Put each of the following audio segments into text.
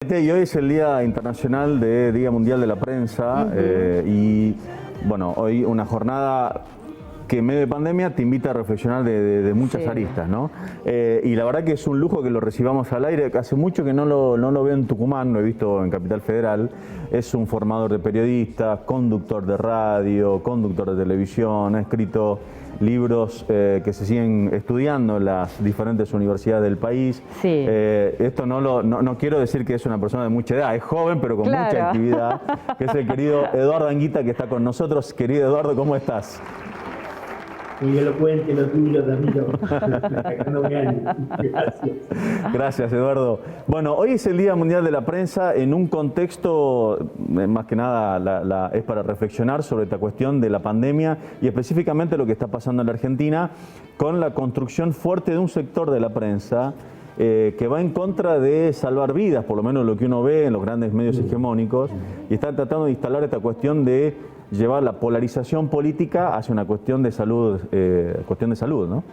Y hoy es el Día Internacional Día Mundial de la Prensa y bueno, hoy una jornada que en medio de pandemia te invita a reflexionar de muchas aristas, ¿no? Y la verdad que es un lujo que lo recibamos al aire, que hace mucho que no lo veo en Tucumán, lo he visto en Capital Federal. Es un formador de periodistas, conductor de radio, conductor de televisión, ha escrito libros que se siguen estudiando en las diferentes universidades del país. Sí. Esto no quiero decir que es una persona de mucha edad, es joven pero con mucha actividad, que es el querido Eduardo Anguita, que está con nosotros. Querido Eduardo, ¿cómo estás? Muy elocuente lo tuyo, Ramiro. Gracias. Gracias, Eduardo. Bueno, hoy es el Día Mundial de la Prensa en un contexto, más que nada, es para reflexionar sobre esta cuestión de la pandemia y específicamente lo que está pasando en la Argentina con la construcción fuerte de un sector de la prensa que va en contra de salvar vidas, por lo menos lo que uno ve en los grandes medios hegemónicos, y está tratando de instalar esta cuestión de llevar la polarización política hacia una cuestión de salud, ¿no?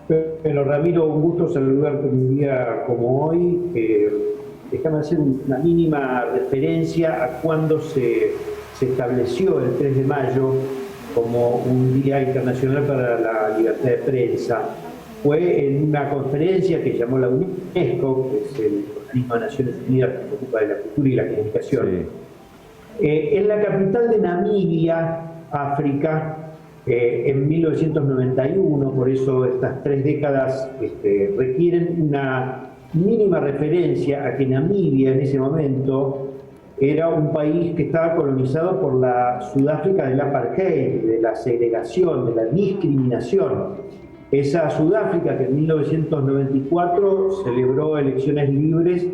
Pero Ramiro, un gusto saludarte un día como hoy. Déjame hacer una mínima referencia a cuando se estableció el 3 de mayo como un Día Internacional para la Libertad de Prensa. Fue en una conferencia que llamó la UNESCO, que es el organismo de Naciones Unidas que se ocupa de la cultura y la comunicación. Sí. En la capital de Namibia, África, en 1991, por eso estas 3 décadas requieren una mínima referencia a que Namibia en ese momento era un país que estaba colonizado por la Sudáfrica del apartheid, de la segregación, de la discriminación. Esa Sudáfrica que en 1994 celebró elecciones libres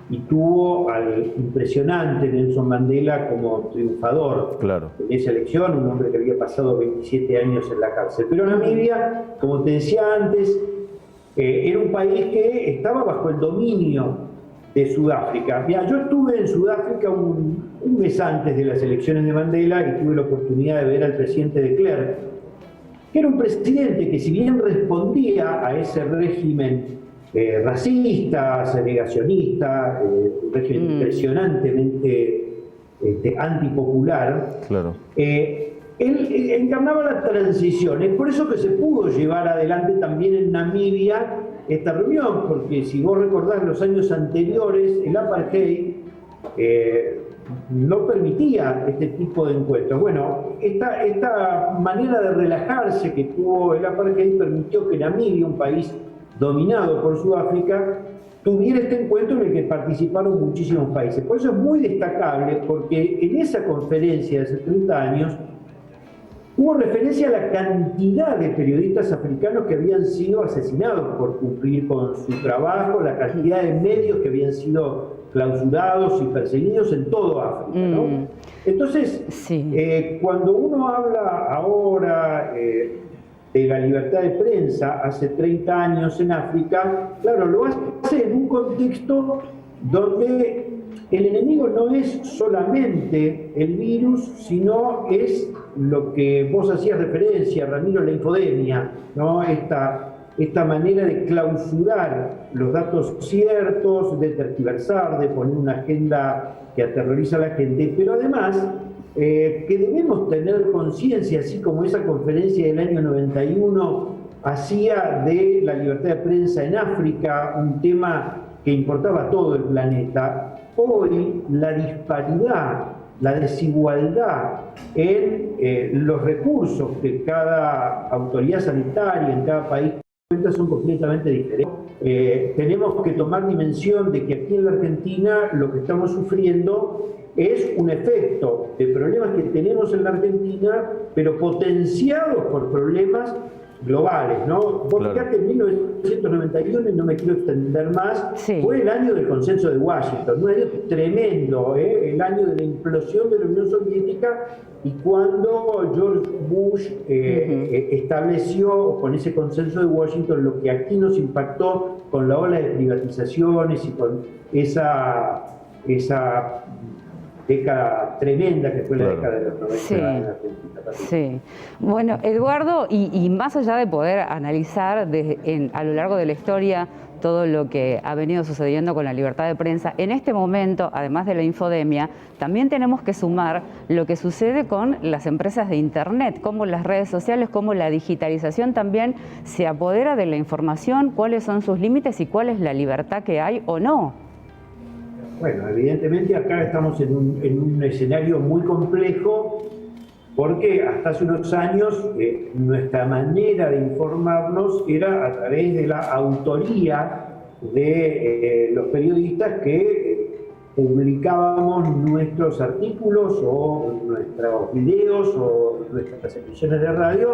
y tuvo al impresionante Nelson Mandela como triunfador. Claro. En esa elección, un hombre que había pasado 27 años en la cárcel. Pero Namibia, como te decía antes, era un país que estaba bajo el dominio de Sudáfrica. Mira, yo estuve en Sudáfrica un mes antes de las elecciones de Mandela y tuve la oportunidad de ver al presidente de Klerk, que era un presidente que, si bien respondía a ese régimen racista, segregacionista, un régimen impresionantemente antipopular, claro. Él encarnaba la transición. Es por eso que se pudo llevar adelante también en Namibia esta reunión, porque si vos recordás los años anteriores, el apartheid no permitía este tipo de encuentros. Bueno, esta manera de relajarse que tuvo el apartheid permitió que Namibia, un país dominado por Sudáfrica, tuviera este encuentro en el que participaron muchísimos países. Por eso es muy destacable, porque en esa conferencia de hace 30 años hubo referencia a la cantidad de periodistas africanos que habían sido asesinados por cumplir con su trabajo, la cantidad de medios que habían sido clausurados y perseguidos en todo África, ¿no? Entonces, sí. Cuando uno habla ahora de la libertad de prensa hace 30 años en África, claro, lo hace en un contexto donde el enemigo no es solamente el virus, sino es lo que vos hacías referencia, Ramiro, la infodemia, ¿no? Esta manera de clausurar los datos ciertos, de tergiversar, de poner una agenda que aterroriza a la gente, pero además que debemos tener conciencia, así como esa conferencia del año 91 hacía de la libertad de prensa en África un tema que importaba a todo el planeta. Hoy la disparidad, la desigualdad en los recursos que cada autoridad sanitaria en cada país son completamente diferentes. Tenemos que tomar dimensión de que aquí en la Argentina lo que estamos sufriendo es un efecto de problemas que tenemos en la Argentina, pero potenciados por problemas globales, ¿no? Vos fíjate, en 1991, y no me quiero extender más, fue el año del consenso de Washington, un año tremendo, el año de la implosión de la Unión Soviética, y cuando George Bush estableció con ese consenso de Washington lo que aquí nos impactó con la ola de privatizaciones y con esa década tremenda que fue la Claro. década de los 90 Sí. en Argentina. Sí. Bueno, Eduardo, y más allá de poder analizar a lo largo de la historia todo lo que ha venido sucediendo con la libertad de prensa, en este momento, además de la infodemia, también tenemos que sumar lo que sucede con las empresas de Internet, cómo las redes sociales, cómo la digitalización también se apodera de la información, cuáles son sus límites y cuál es la libertad que hay o no. Bueno, evidentemente acá estamos en un escenario muy complejo, porque hasta hace unos años nuestra manera de informarnos era a través de la autoría de los periodistas que publicábamos nuestros artículos o nuestros videos o nuestras emisiones de radio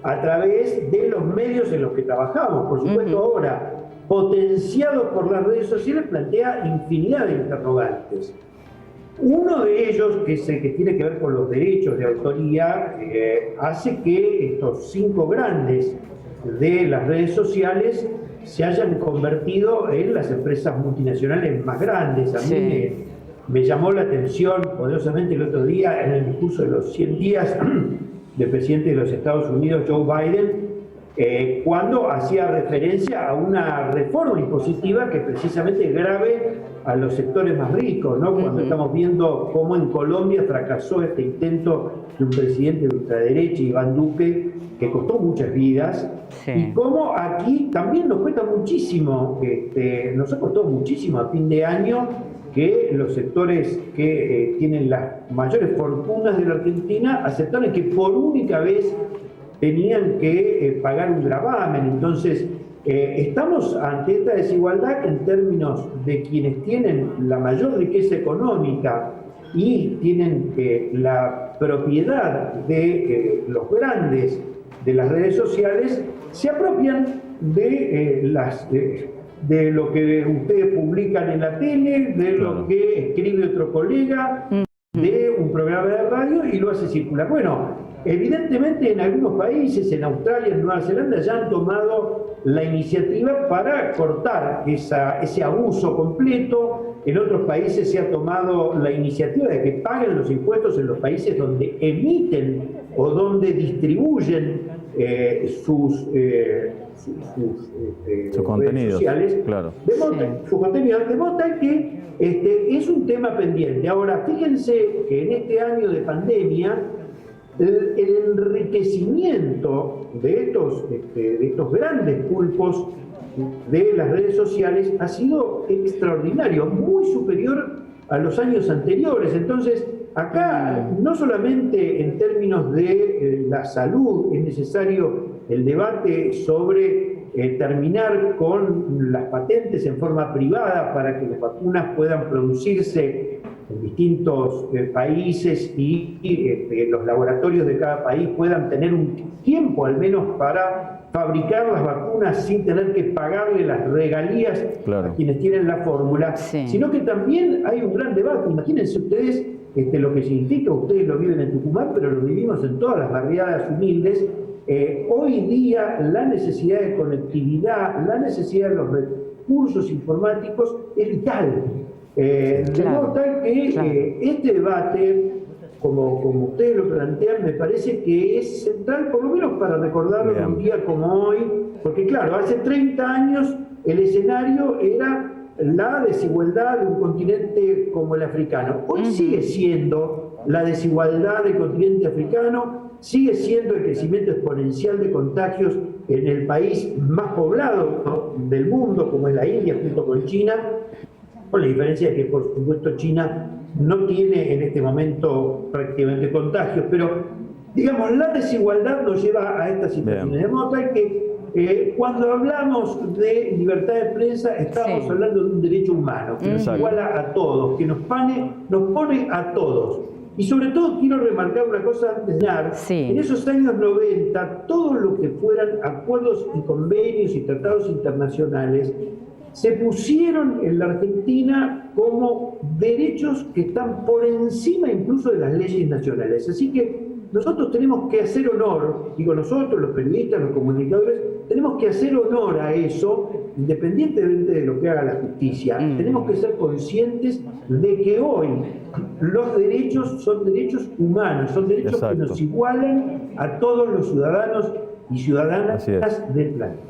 a través de los medios en los que trabajamos. Por supuesto, ahora, potenciado por las redes sociales, plantea infinidad de interrogantes. Uno de ellos, que es el que tiene que ver con los derechos de autoría, hace que estos 5 grandes de las redes sociales se hayan convertido en las empresas multinacionales más grandes. A mí me llamó la atención poderosamente el otro día en el discurso de los 100 días del presidente de los Estados Unidos, Joe Biden, cuando hacía referencia a una reforma impositiva que precisamente grave a los sectores más ricos, ¿no? Cuando estamos viendo cómo en Colombia fracasó este intento de un presidente de ultraderecha, Iván Duque, que costó muchas vidas, y cómo aquí también nos cuesta muchísimo, nos ha costado muchísimo a fin de año que los sectores que tienen las mayores fortunas de la Argentina aceptaron que por única vez tenían que pagar un gravamen. Entonces, estamos ante esta desigualdad en términos de quienes tienen la mayor riqueza económica y tienen la propiedad de los grandes de las redes sociales, se apropian de lo que ustedes publican en la tele, de lo que escribe otro colega, de un programa de radio y lo hace circular. Bueno, evidentemente en algunos países, en Australia, en Nueva Zelanda, ya han tomado la iniciativa para cortar ese abuso completo. En otros países se ha tomado la iniciativa de que paguen los impuestos en los países donde emiten o donde distribuyen sus contenidos sociales, claro. Su contenido, de modo tal que es un tema pendiente. Ahora, fíjense que en este año de pandemia el enriquecimiento de estos grandes pulpos de las redes sociales ha sido extraordinario, muy superior a los años anteriores. Entonces, acá no solamente en términos de la salud es necesario el debate sobre terminar con las patentes en forma privada para que las vacunas puedan producirse en distintos países y los laboratorios de cada país puedan tener un tiempo al menos para fabricar las vacunas sin tener que pagarle las regalías a quienes tienen la fórmula, sino que también hay un gran debate. Imagínense ustedes lo que significa, ustedes lo viven en Tucumán, pero lo vivimos en todas las barriadas humildes. Hoy día la necesidad de conectividad, la necesidad de los recursos informáticos es vital. De modo tal que este debate, como ustedes lo plantean, me parece que es central, por lo menos para recordarlo en un día como hoy, porque claro, hace 30 años el escenario era la desigualdad de un continente como el africano. Hoy sigue siendo la desigualdad del continente africano, sigue siendo el crecimiento exponencial de contagios en el país más poblado del mundo, como es la India, junto con China, con la diferencia de que, por supuesto, China no tiene en este momento prácticamente contagios, pero, digamos, la desigualdad nos lleva a estas situaciones. De modo tal que cuando hablamos de libertad de prensa, estamos hablando de un derecho humano, que nos iguala a todos, que nos pone a todos. Y sobre todo quiero remarcar una cosa antes de nada. En esos años 90, todo lo que fueran acuerdos y convenios y tratados internacionales se pusieron en la Argentina como derechos que están por encima incluso de las leyes nacionales. Así que nosotros tenemos que hacer honor, digo nosotros, los periodistas, los comunicadores, tenemos que hacer honor a eso independientemente de lo que haga la justicia, tenemos que ser conscientes de que hoy los derechos son derechos humanos, son derechos que nos igualan a todos los ciudadanos y ciudadanas del planeta.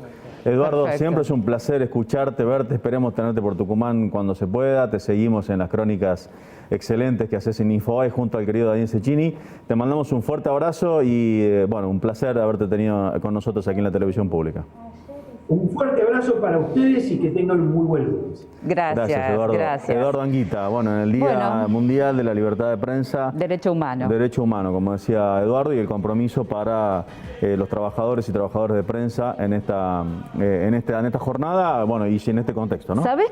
Eduardo, siempre es un placer escucharte, verte, esperemos tenerte por Tucumán cuando se pueda, te seguimos en las crónicas excelentes que haces en Infobae junto al querido Daniel Cecchini. Te mandamos un fuerte abrazo y bueno, un placer haberte tenido con nosotros aquí en la televisión pública. Un fuerte abrazo para ustedes y que tengan un muy buen lunes. Gracias, Eduardo. gracias. Eduardo Anguita, bueno, en el Día Mundial de la Libertad de Prensa. Derecho humano. Derecho humano, como decía Eduardo, y el compromiso para los trabajadores y trabajadoras de prensa en esta jornada, bueno, y en este contexto, ¿no? ¿Sabés